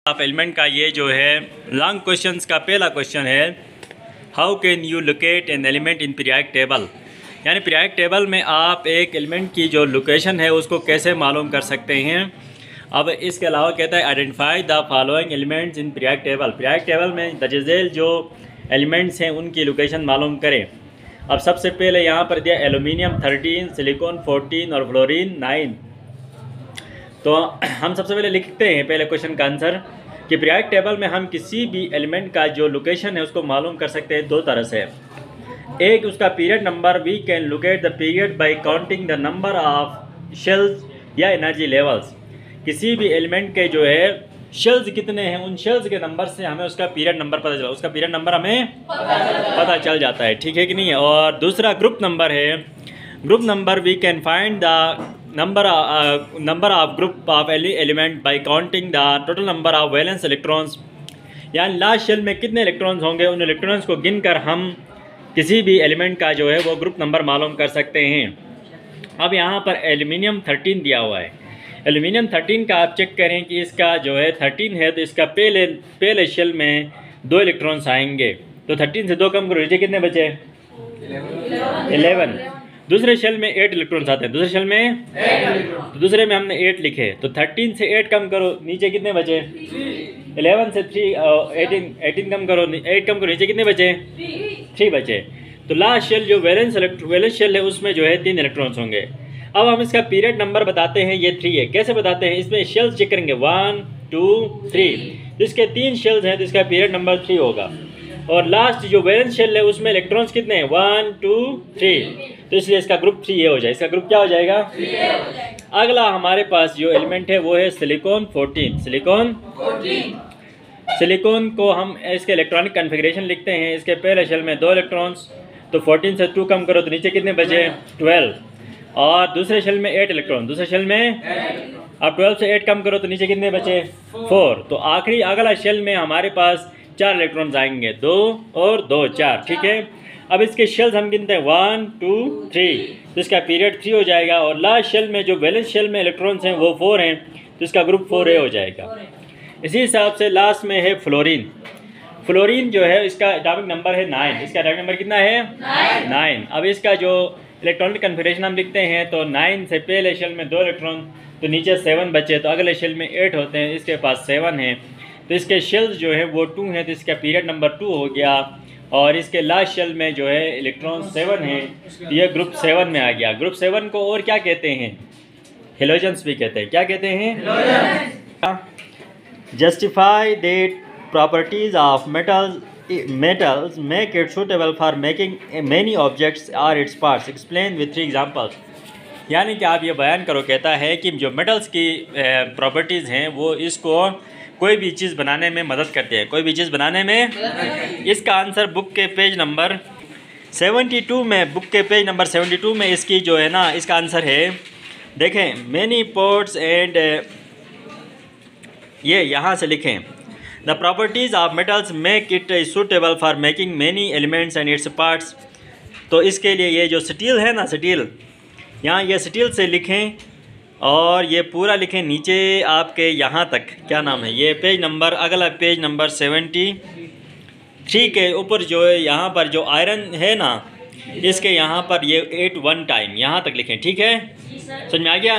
आप एलिमेंट का ये जो है लॉन्ग क्वेश्चंस का पहला क्वेश्चन है, how can you locate an element in periodic table. यानी पीरियोडिक टेबल में आप एक एलिमेंट की जो लोकेशन है उसको कैसे मालूम कर सकते हैं। अब इसके अलावा कहता है identify the following elements in periodic table. Periodic table में दर्ज जो एलिमेंट्स हैं उनकी लोकेशन मालूम करें। अब सबसे पहले यहाँ पर दिया एलुमिनियम 13, सिलिकॉन 14 और फ्लोरीन 9। तो हम सबसे पहले लिखते हैं पहले क्वेश्चन का आंसर कि पीरियोडिक टेबल में हम किसी भी एलिमेंट का जो लोकेशन है उसको मालूम कर सकते हैं दो तरह से। एक उसका period number, we can locate the period by counting the number of shells या एनर्जी लेवल्स। किसी भी एलिमेंट के जो है शेल्स कितने हैं, उन शेल्स के नंबर से हमें उसका पीरियड नंबर पता चला, उसका पीरियड नंबर हमें पता चल जाता है, ठीक है कि नहीं है। और दूसरा ग्रुप नंबर है, group number we can find the number of group of element by counting the total number of valence electrons. यानी लास्ट शेल में कितने इलेक्ट्रॉन्स होंगे, उन इलेक्ट्रॉन्स को गिनकर हम किसी भी एलिमेंट का जो है वो ग्रुप नंबर मालूम कर सकते हैं। अब यहाँ पर एल्यूमिनियम 13 दिया हुआ है। एल्यूमिनियम 13 का आप चेक करें कि इसका जो है 13 है तो इसका पहले शेल में 2 इलेक्ट्रॉन्स आएंगे, तो 13 से 2 कम करो, नीचे कितने बचे 11। दूसरे शेल में 8 इलेक्ट्रॉन्स आते हैं, दूसरे शेल में तो दूसरे में हमने 8 लिखे, तो 13 से 8 कम करो, नीचे कितने बचे 11 से 18 कम करो, 8 कम करो, नीचे कितने बचे 3 बचे। तो लास्ट शेल जो वैलेंस शेल है उसमें जो है 3 इलेक्ट्रॉन्स होंगे। अब हम इसका पीरियड नंबर बताते हैं, ये 3 है। कैसे बताते हैं, इसमें शेल्स चेक करेंगे 1 2 3, तो इसके 3 शेल्स हैं तो इसका पीरियड नंबर 3 होगा। और लास्ट जो वैलेंस शेल है उसमें इलेक्ट्रॉन्स कितने हैं 1 2 3, तो इसलिए इसका ग्रुप 3 हो जाए, इसका ग्रुप क्या हो जाएगा 3। अगला हमारे पास जो एलिमेंट है वो है सिलिकॉन 14। सिलिकॉन को हम इसके इलेक्ट्रॉनिक कन्फिगरेशन लिखते हैं। इसके पहले शेल में 2 इलेक्ट्रॉन्स, तो 14 से 2 कम करो तो नीचे कितने बचे 12। और दूसरे शेल में 8 इलेक्ट्रॉन, दूसरे शेल में अब 12 से 8 कम करो तो नीचे कितने बचे 4। तो आखिरी अगला शेल में हमारे पास 4 इलेक्ट्रॉन्स आएंगे, 2 और 2 4, ठीक है। अब इसके शेल्स हम गिनते हैं 1 2 3, तो इसका पीरियड 3 हो जाएगा। और लास्ट शेल में जो वैलेंस शेल में इलेक्ट्रॉन्स हैं वो 4 हैं, तो इसका ग्रुप 4A हो जाएगा। इसी हिसाब से लास्ट में है फ्लोरीन। फ्लोरीन जो है इसका एटॉमिक नंबर है 9, इसका एटॉमिक नंबर कितना है 9। अब इसका जो इलेक्ट्रॉनिक कन्फिगरेशन हम लिखते हैं तो 9 से पहले शेल में 2 इलेक्ट्रॉन, तो नीचे 7 बचे, तो अगले शेल में 8 होते हैं, इसके पास 7 हैं, तो इसके शेल्स जो है वो 2 हैं, तो इसका पीरियड नंबर 2 हो गया। और इसके लास्ट शेल में जो है इलेक्ट्रॉन 7 हैं, तो यह ग्रुप 7 में आ गया। ग्रुप 7 को और क्या कहते हैं, हेलोजेंस भी कहते हैं। क्या कहते हैं, justify that properties of metals make it suitable for making many objects or its parts, explain with 3 examples। यानी कि आप ये बयान करो, कहता है कि जो मेटल्स की प्रॉपर्टीज़ हैं वो इसको कोई भी चीज़ बनाने में मदद करते हैं, कोई भी चीज़ बनाने में। इसका आंसर बुक के पेज नंबर 72 में, बुक के पेज नंबर 72 में इसकी जो है ना इसका आंसर है। देखें, मैनी पोर्ट्स एंड ये यहाँ से लिखें, the properties of metals make it suitable for making many elements and its parts. तो इसके लिए ये जो स्टील है ना, स्टील, यहाँ ये स्टील से लिखें और ये पूरा लिखें नीचे आपके यहाँ तक, क्या नाम है ये पेज नंबर, अगला पेज नंबर 73 के ऊपर जो है यहाँ पर जो आयरन है ना, इसके यहाँ पर ये 8 1 टाइम यहाँ तक लिखें, ठीक है। समझ में आ गया।